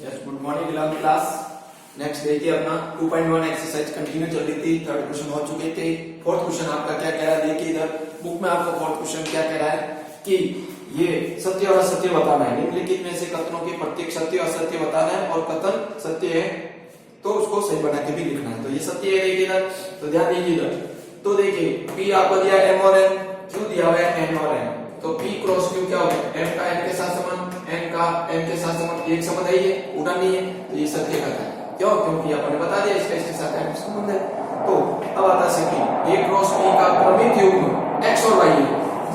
Yes good morning 11th class. Next देखिए अपना 2.1 exercise continue चल रही थी। थर्ड क्वेश्चन हो चुके थे। फोर्थ क्वेश्चन आपका क्या कह रहा है, देखिए इधर बुक में आपका फोर्थ क्वेश्चन क्या कह रहा है कि ये सत्य और असत्य बताना है। निम्नलिखित में से कथनों के प्रत्येक सत्य और असत्य बताना है और कथन सत्य है तो उसको सही बना के भी लिखना है। तो ये सत्य है देखिए इधर, तो ध्यान दीजिए इधर। तो देखिए P आपको दिया M और N, Q दिया हुआ है N और N। तो P क्रॉस Q क्या होगा, M का N के साथ संबंध, N का M के साथ संबंध, एक संबंध है ये, पूरा नहीं है, तो ये सत्य कथन है। क्यों? क्योंकि आपने बता दिया इसका इसके साथ M संबंध है। तो अब आता है कि A क्रॉस P का क्रमिक युग्म X और Y है,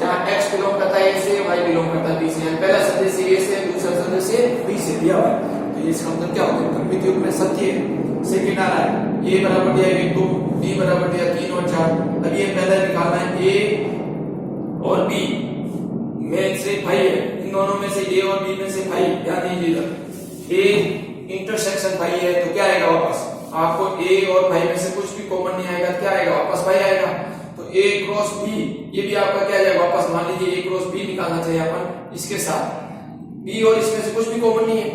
जहां X बिलोंग करता है A से, Y बिलोंग करता है B से। पहला सदस्य A से, दूसरा सदस्य B से दिया हुआ है, तो ये इसका मतलब क्या होता है, क्रमिक युग्म में सत्य है। सेकंड आ रहा है A बराबर दिया 1 2, B बराबर दिया 3 और 4। अब ये पहला निकालना है A और B में से भाई है, इन दोनों में से A और B में से भाई, ध्यान दीजिए इधर A इंटरसेक्शन भाई है तो क्या आएगा वापस, आपको A और भाई में से कुछ भी कॉमन नहीं आएगा, क्या आएगा वापस भाई आएगा। तो A क्रॉस B ये भी आपका क्या जाएगा वापस, मान लीजिए A क्रॉस B निकालना चाहिए अपन, इसके साथ B और इसमें से कुछ भी कॉमन नहीं है,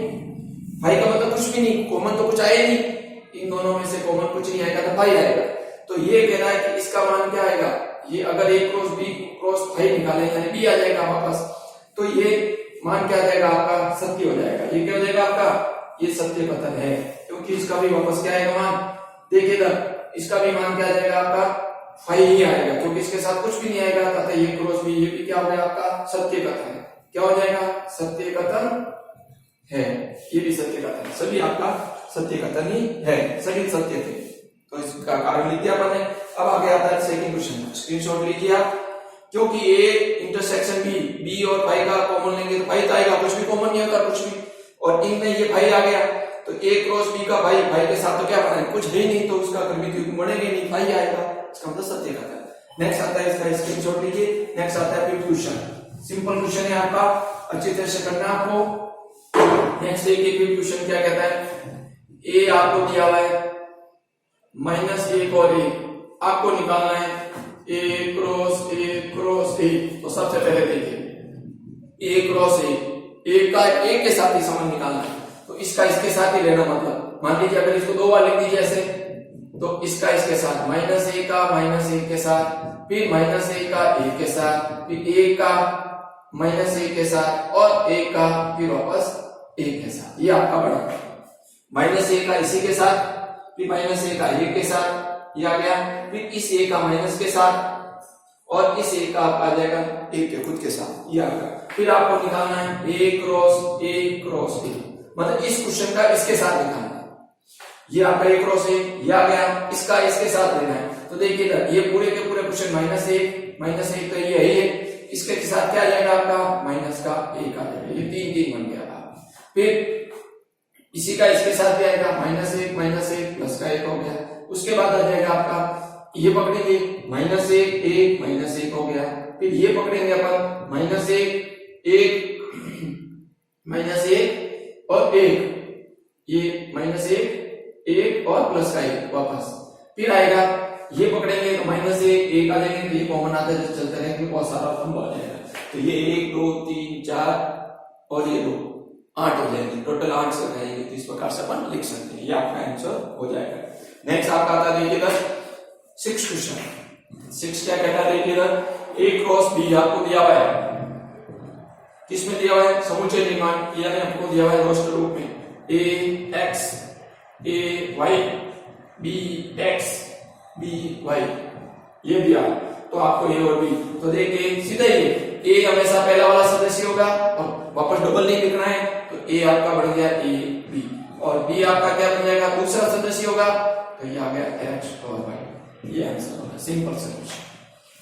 भाई का मतलब कुछ भी नहीं, कॉमन तो कुछ आया नहीं, इन दोनों में से कॉमन कुछ नहीं आएगा तो भाई आएगा। तो ये कहना है कि इसका मान क्या आएगा, ये अगर A क्रॉस B क्रॉस भाई निकाले यानी B आ जाएगा वापस, तो ये मान क्या आ जाएगा आपका, सत्य हो जाएगा। ये क्या हो जाएगा आपका, ये सत्य कथन है, क्योंकि इसका भी वापस क्या आएगा मान, देखिए इधर इसका भी मान क्या आ जाएगा आपका 5 ही आएगा, क्योंकि इसके साथ कुछ भी नहीं आएगा, अतः ये क्रॉस B ये भी क्या हो गया आपका सत्य कथन है। क्या हो जाएगा, सत्य कथन है, ये भी सत्य कथन है, सभी आपका सत्य कथन ही है, सभी सत्य थे, तो इसका कारण लिख दिया अपन ने। अब आगे आता है सेकंड क्वेश्चन, स्क्रीनशॉट लीजिए आप। क्योंकि A इंटरसेक्शन B और भाई का कॉमन लेंगे तो भाई तो आएगा, कुछ भी कॉमन नहीं होता कुछ भी, और इनमें ये भाई आ गया तो A क्रॉस B का भाई के साथ तो क्या बना है, कुछ है नहीं, तो उसका क्रमिक युग्म बनेगा नहीं, भाई आएगा, इसका मतलब सत्य कथन। नेक्स्ट आता है इसका स्क्रीनशॉट लीजिए। नेक्स्ट आता है क्वेश्चन, सिंपल क्वेश्चन है आपका, अच्छी तरह से करना आपको। नेक्स्ट देखिए क्वेश्चन क्या कहता है, A आपको दिया हुआ है -1 और 1, आपको निकालना है A क्रॉस A। तो सबसे पहले देखिए A क्रॉस A का A के साथ ही संबंध निकालना है, तो इसका इसके साथ ही लेना, मतलब मान लीजिए अगर इसको दो बार लिख दीजिए ऐसे, तो इसका इसके साथ -A का -1 के साथ, फिर -A का A के साथ, फिर A का -A के साथ और A का फिर वापस A के साथ, ये आपका बड़ा -A का इसी के साथ, फिर -A का A के साथ, ये आ गया, फिर इस A का माइनस के साथ और इस A का आपका आ जाएगा A के खुद के साथ, ये आ गया। फिर आपको निकालना है A क्रॉस A, मतलब इस क्वेश्चन का इसके साथ निकालना है, ये आपका A क्रॉस A, ये आ गया, इसका इसके साथ लेना है। तो देखिए ये पूरे के पूरे क्वेश्चन -1 तो ये है, इसके साथ क्या आ जाएगा आपका माइनस का 1 आ जाएगा, ये 3 बन गया। फिर इसी का इसके साथ क्या आएगा -1 प्लस का 1 हो गया। उसके बाद आ जाएगा आपका ये पकड़ेंगे -1 हो गया, फिर ये पकड़ेंगे अपन -1 और 1, ये -1 और प्लस का 1 वापस, फिर आएगा ये पकड़ेंगे तो -1 आ जाएंगे, तो ये कॉमन आता है, चलते रहेंगे बहुत सारा फॉर्म आ जाएगा, तो ये 1 2 3 4 और ये 2 8 हो जाएंगे, टोटल 8 से रहेंगे, तो इस प्रकार से अपन लिख सकते हैं, ये आपका आंसर हो जाएगा। नेक्स्ट आपका आता है देखिए 6 क्वेश्चन। 6 क्या कहता है देखिए इधर, A क्रॉस B आपको दिया हुआ है, किसमें दिया हुआ है, समुच्चय निर्माण यानी आपको दिया हुआ है रोस्टर रूप में, AX AY BX BY ये दिया, तो आपको A और B, तो देखिए सीधा ही A हमेशा पहला वाला सदस्य होगा और वापस डबल नहीं लिखना है, तो A आपका बढ़ गया A B और B आपका क्या बन जाएगा, दूसरा सदस्य होगा, तो ये आ गया X और Y, ये आंसर होगा, सिंपल सॉल्यूशन।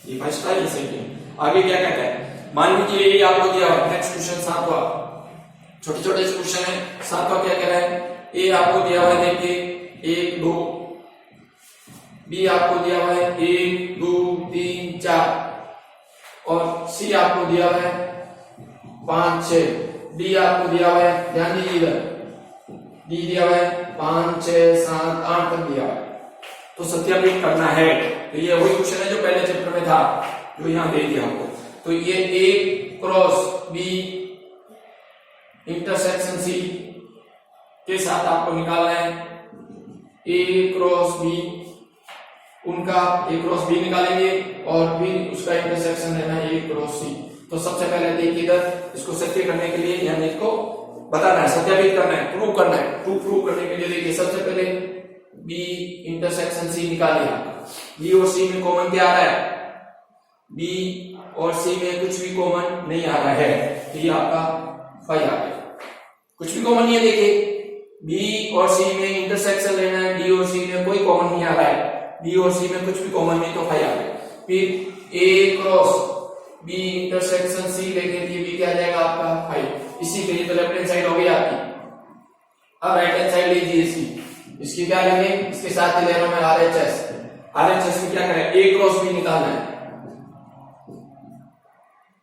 ये फर्स्ट था, ये सेकंड। आगे क्या कहता है, मान लीजिए ये आपको दिया हुआ, नेक्स्ट क्वेश्चन 7वां, छोटे छोटे क्वेश्चन है। 7वां क्या कह रहा है, A आपको दिया हुआ है देखिए 1 2, B आपको दिया हुआ है 1 2 3 4 और C आपको दिया हुआ है 5 6, D आपको दिया हुआ है, ध्यान दीजिए इधर D दिया हुआ है 5 6 7 8 तक दिया हुआ है, तो सत्यापित करना है। तो ये वही क्वेश्चन है जो पहले चैप्टर में था, जो यहाँ दे दिया आपको। तो ये A cross B intersection C के साथ आपको निकालना है ए क्रॉस बी, उनका ए क्रॉस बी निकालेंगे और फिर उसका इंटरसेक्शन लेना है ए क्रॉस सी। तो सबसे पहले देखिए इधर इसको सत्य करने के लिए यानी इसको बताना है, सत्यापित करना है, प्रूव करना है। प्रूव करने के लिए देखिए सबसे पहले बी इंटरसेक्शन सी निकालिए। बी और सी में कॉमन क्या आ रहा है? बी और सी में कुछ भी कॉमन नहीं आ रहा है, तो ये आपका फाई आ गया। कुछ भी कॉमन नहीं है, देखिए बी और सी में इंटरसेक्शन लेना है, बी और सी में कोई कॉमन नहीं आ रहा है, बी और सी में कुछ भी कॉमन नहीं, तो फाई आ गया। फिर ए क्रॉस बी इंटरसेक्शन सी लेंगे तो ये भी क्या आ जाएगा आपका फाई। इसी के लिए तो लेफ्ट हैंड साइड हो गई आपकी। अब राइट हैंड साइड लीजिए इसकी क्या लेंगे, इसके साथ ही ले रहा हूं मैं आरएचएस। आरएचएस में क्या करें, ए क्रॉस बी निकालना है,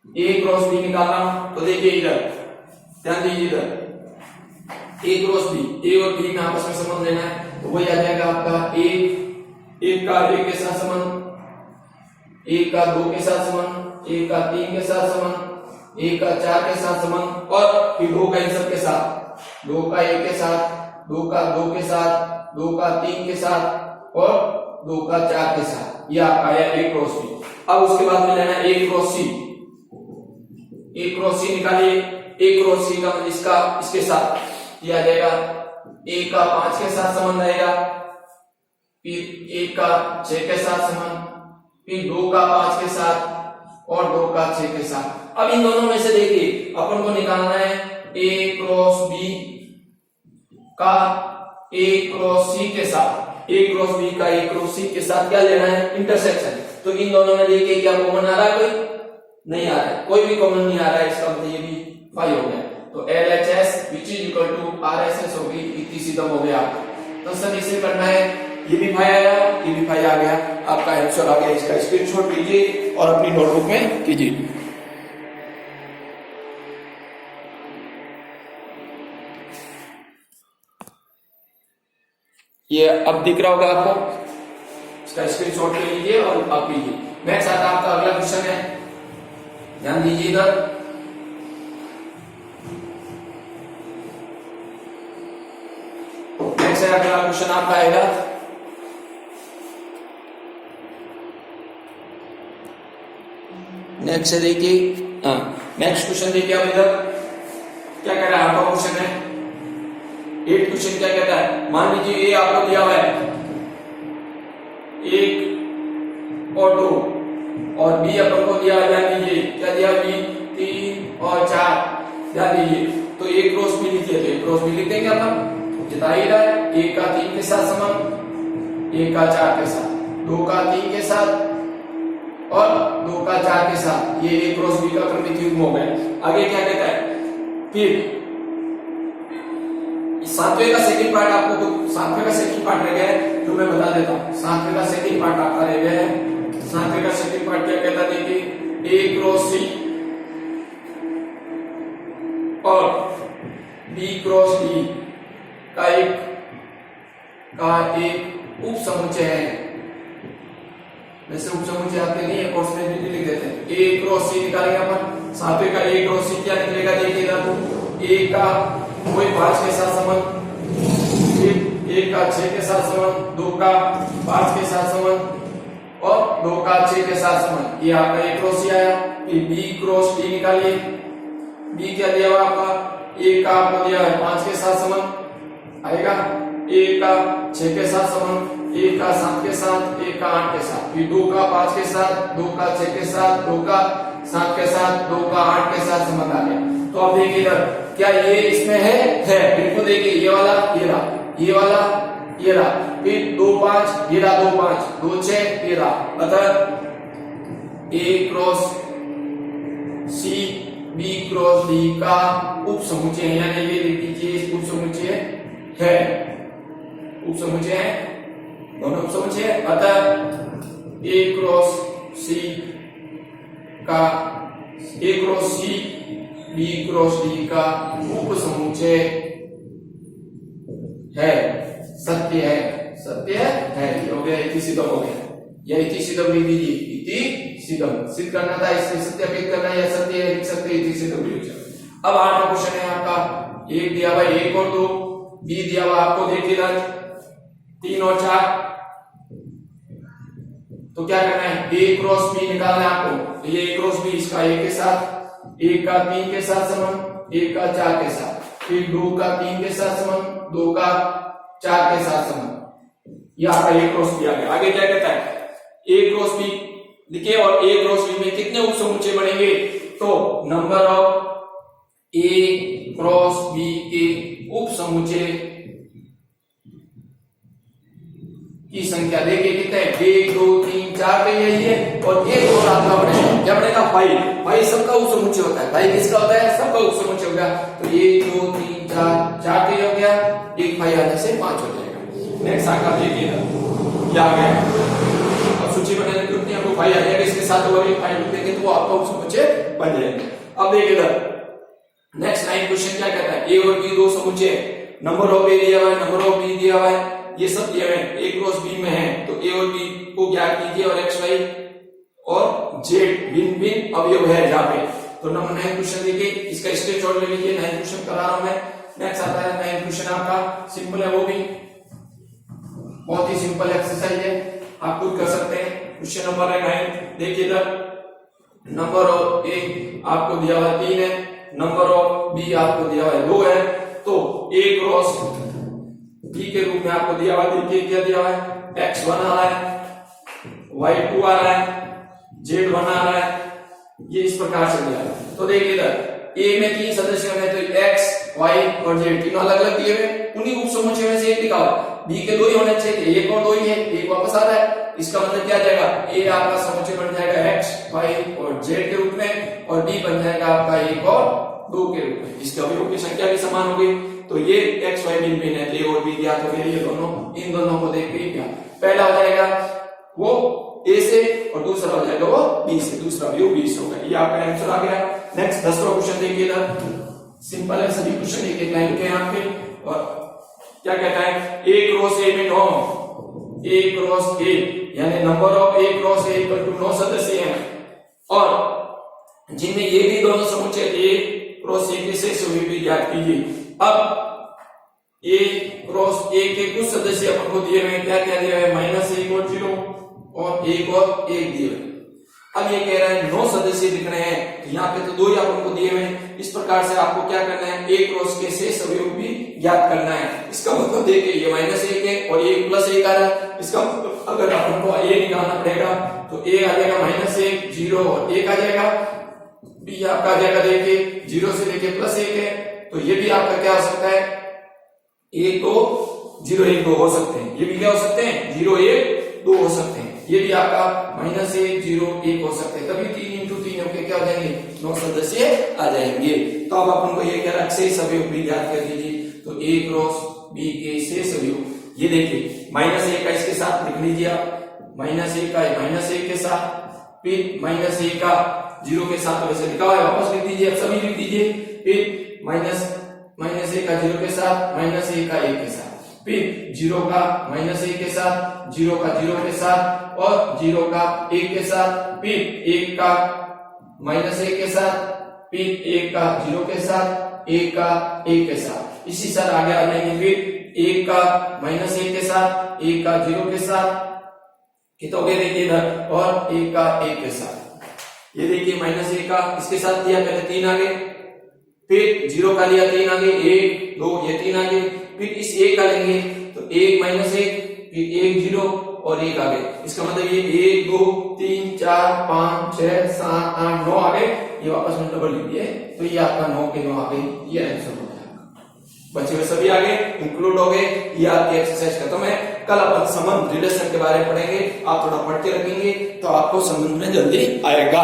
ए क्रॉस बी निकालना। तो देखिए इधर ध्यान दीजिए, इधर ए क्रॉस बी, ए और बी में आपस में संबंध लेना है, तो वही आ जाएगा आपका एक का एक के साथ संबंध, एक का दो के साथ संबंध, एक का तीन के साथ संबंध, एक का चार के साथ संबंध और फिर दो का इन सब के साथ, दो का एक के साथ, दो का दो के साथ, दो का तीन के साथ और दो का चार के साथ। यह आपका आया ए क्रॉस बी। अब उसके बाद में लेना है ए क्रॉस सी। ए क्रॉस सी निकालिए, ए क्रॉस सी का इसका इसके साथ यह आ जाएगा, ए का 5 के साथ संबंध आएगा, फिर एक का 6 के साथ संबंध, फिर 2 का 5 के साथ और 2 का 6 के साथ। अब इन दोनों में से देखिए अपन को निकालना है ए क्रॉस बी का ए क्रॉस सी के साथ, ए क्रॉस बी का ए क्रॉस सी के साथ क्या लेना है, इंटरसेक्शन। तो इन दोनों में देखिए क्या कॉमन आ रहा है, कोई नहीं आ रहा है, कोई भी कॉमन नहीं आ रहा है, इसका मतलब ये भी फाई हो गया। तो LHS which is equal to RSS हो गई, इतनी सीधा हो गया। तो सर इसे करना है, ये भी फाई आया, ये भी फाई आ गया, आपका आंसर आ गया। इसका स्क्रीनशॉट लीजिए और अपनी नोटबुक में कीजिए। ये अब दिख रहा होगा आपको, इसका स्क्रीनशॉट ले लीजिए और आप लीजिए। नेक्स्ट आता आपका अगला क्वेश्चन है, ध्यान दीजिए इधर। नेक्स्ट अगला क्वेश्चन आपका आएगा, नेक्स्ट है देखिए, नेक्स्ट क्वेश्चन देखिए। अब इधर क्या कह रहा है आपका क्वेश्चन है, 8 क्वेश्चन क्या कहता है, मान लीजिए ये आपको दिया हुआ है 1 और 2 और बी अपन को दिया, ध्यान दीजिए क्या दिया, बी 3 और 4, ध्यान दीजिए। तो ए क्रॉस बी लिखिए, तो ए क्रॉस बी लिख देंगे अपन, जिताइएगा। 1 का 3 के साथ संबंध, 1 का 4 के साथ, 2 का 3 के साथ और 2 का 4 के साथ, ये ए क्रॉस बी का क्रमिक युग्म हो गया। आगे क्या कहता है, फिर 7वें का सेकंड पार्ट आपको, 7वें का सेकंड पार्ट रह गया है जो मैं बता देता हूं। 7वें का सेकंड पार्ट आपका रह गया है। 7वें का सेकंड पार्ट क्या कहता है, देखिए ए क्रॉस सी और बी क्रॉस डी का एक उप समुच्चय है। वैसे उप समुच्चय आपके नहीं है, कोर्स में भी लिख देते हैं। ए क्रॉस सी निकालेंगे अपन, 7वें का ए क्रॉस सी क्या निकलेगा, देखिएगा ए का कोई 5 के साथ संबंध, 1 का 6 के साथ संबंध, 2 का 5 के साथ संबंध और 2 का 6 के साथ संबंध, ये आपका ए क्रॉस सी आया। फिर बी क्रॉस डी निकालिए, बी क्या दिया हुआ आपका, 1 का आपको दिया है 5 के साथ संबंध आएगा, 1 का 6 के साथ संबंध, 1 का 7 के साथ, 1 का 8 के साथ, फिर 2 का 5 के साथ, 2 का 6 के साथ, 2 का 7 के साथ, 2 का 8 के साथ संबंध आ गया। तो अब देखिए इधर क्या ये इसमें है बिल्कुल, देखिए ये वाला ये रहा, ये वाला ये रहा, फिर 2 5 ये रहा, 2 5 2 6 ये रहा, मतलब A cross C B cross D का उप समुच्चय है, यानी ये लिख दीजिए उप समुच्चय है, उप समुच्चय है, दोनों उप समुच्चय है। अतः ए क्रॉस सी का A cross C B cross D का उप समुच्चय है, सत्य है, सत्य है। हो गया, इति सिद्धम हो गया, या इति सिद्धम लिख दीजिए, इति सिद्धम सिद्ध करना था, इसमें सत्यापित करना है, या सत्य है लिख सकते, इति सिद्धम लिख सकते। अब 8वां क्वेश्चन है आपका, एक दिया हुआ 1 और 2, बी दिया हुआ आपको, देखिए इधर 3 और 4, तो क्या करना है, ए क्रॉस बी निकालना है आपको। तो ये ए क्रॉस बी, इसका 1 के साथ, 1 का 3 के साथ संबंध, 1 का 4 के साथ, फिर 2 का 3 के साथ संबंध, 2 का 4 के साथ संबंध, ये आपका ए क्रॉस बी आ गया। आगे क्या कहता है, ए क्रॉस बी लिखे और ए क्रॉस बी में कितने उपसमुच्चय बनेंगे, तो number of A cross B के उपसमुच्चय की संख्या देखिए कितने, 1 2 3 4 पे यही है, और एक और आपका बनेगा, क्या बनेगा, 5। 5 सबका उपसमुच्चय होता है, 5 किसका होता है, सबका उपसमुच्चय हो गया। तो 1 2 3 4 पे हो गया, एक 5 आने से 5 हो जाएगा। नेक्स्ट आका देखिए क्या आ गया, अब सूची बनाने की जरूरत नहीं, आपको 5 आ जाएगा, इसके साथ और एक 5 देंगे तो वो आपका उपसमुच्चय बन जाएगा। अब देखिए इधर नेक्स्ट 9 क्वेश्चन क्या कहता है, ए और बी दो समुच्चय, नंबर ऑफ ए दिया हुआ है, नंबर ऑफ बी दिया हुआ है, ये सब दिए हुए हैं, ए क्रॉस बी में है, तो ए और बी को ज्ञात कीजिए और एक्स वाई और जेड भिन्न भिन्न अवयव है जहाँ पे। तो नंबर 9 क्वेश्चन देखिए, इसका स्क्रीनशॉट ले लीजिए, 9 क्वेश्चन करा रहा हूं मैं। नेक्स्ट आता है 9 क्वेश्चन आपका सिंपल है, वो भी बहुत ही सिंपल एक्सरसाइज है, आप खुद कर सकते हैं। क्वेश्चन नंबर है 9, देखिए इधर नंबर ऑफ ए आपको दिया हुआ 3 है, नंबर ऑफ बी आपको दिया हुआ है 2 है, तो ए क्रॉस बी के रूप में आपको दिया हुआ, देखिए क्या दिया हुआ है, x1 आ रहा है, y2 आ रहा है, z1 आ रहा है, ये इस प्रकार से दिया है। तो देखिए इधर ए में 3 सदस्य हैं, तो x y और z तीनों अलग अलग दिए हुए, उन्हीं उपसमुच्चय में से एक लिखा हुआ, बी के 2 ही होने चाहिए, एक और 2 ही है, एक वापस आ रहा है, इसका मतलब क्या जाएगा, ए आपका समुच्चय बन जाएगा x y और z के रूप में, और b बन जाएगा आपका 1 और 2 के रूप में, इसके अवयवों की संख्या भी समान होगी। तो ये x y भिन्न भिन्न है, ए और बी दिया, तो फिर ये दोनों, इन दोनों को देख के क्या, पहला हो जाएगा वो ए से और दूसरा हो जाएगा वो बी से, दूसरा व्यू बी से होगा, ये आपका आंसर आ गया। नेक्स्ट 10वां क्वेश्चन देखिए इधर, सिंपल है, सभी क्वेश्चन एक एक लाइन के यहाँ पे, और क्या कहता है, ए क्रॉस ए में 9, ए क्रॉस ए यानी number of A cross A equal to 9 सदस्य हैं, और जिनमें ये भी दोनों समुच्चय ए क्रॉस ए के शेष भी ज्ञात कीजिए। अब ए क्रॉस ए के कुछ सदस्य अपन को दिए हुए, क्या क्या दिया है, -1 और 0 और 1 और 1 दिए हुए। अब ये कह रहा है 9 सदस्य दिख रहे हैं, तो यहाँ पे तो 2 ही अपन को दिए हुए हैं, इस प्रकार से आपको क्या करना है, ए क्रॉस के शेष अवयव भी ज्ञात करना है। इसका मतलब देखिए ये -1 है और ये +1 आ रहा है, इसका मतलब अगर अपन को ए निकालना पड़ेगा तो ए आ जाएगा -1 0 और 1 आ जाएगा, बी आपका आ जाएगा देखिए 0 से लेके +1 है, तो ये भी आपका क्या हो सकता है, 1 2 0 1 2 हो सकते हैं, ये भी क्या हो सकते हैं, 0 1 2 हो सकते हैं, ये भी आपका -1 0 1 हो सकते हैं, तभी 3 × 3 होके क्या हो जाएंगे, 9 सदस्य आ जाएंगे। तो अब अपन को ये कह रहा है शेष अवयव भी ज्ञात कर दीजिए, तो ए क्रॉस बी के शेष अवयव, ये देखिए -1 का इसके साथ लिख लीजिए आप, -1 का -1 के साथ, फिर -1 का 0 के साथ, वैसे लिखा हुआ है वापस लिख दीजिए, अब सभी लिख दीजिए, फिर -1 का 0 के साथ, -1 का 1 के साथ, फिर 0 का -1 के साथ, 0 का 0 के साथ, और 0 का 1 के साथ, फिर 1 का -1 के साथ, फिर 1 का 0 के साथ, 1 का 1 के साथ, इसी तरह आगे आ जाएंगे, फिर 1 का -1 के साथ, 1 का 0 के साथ, कितना हो गया देखिए इधर, और 1 का 1 के साथ, ये देखिए -1 का इसके साथ दिया, पहले 3 आ गए, फिर 0 का लिया 3 आ गए, 1 2 ये 3 आ गए, फिर इस 1 का लेंगे तो 1 -1, फिर 1 0 और 1 आ गए, इसका मतलब ये 1 2 3 4 5 6 7 8 9 आ गए, ये वापस में डबल लिख दिए, तो ये आपका 9 के 9 आ गए, ये आंसर हो गया। बचे हुए सभी आगे इंक्लूड हो गए, ये आपकी एक्सरसाइज खत्म है। कल अपन संबंध रिलेशन के बारे में पढ़ेंगे, आप थोड़ा पढ़ के रखेंगे तो आपको समझ में जल्दी आएगा।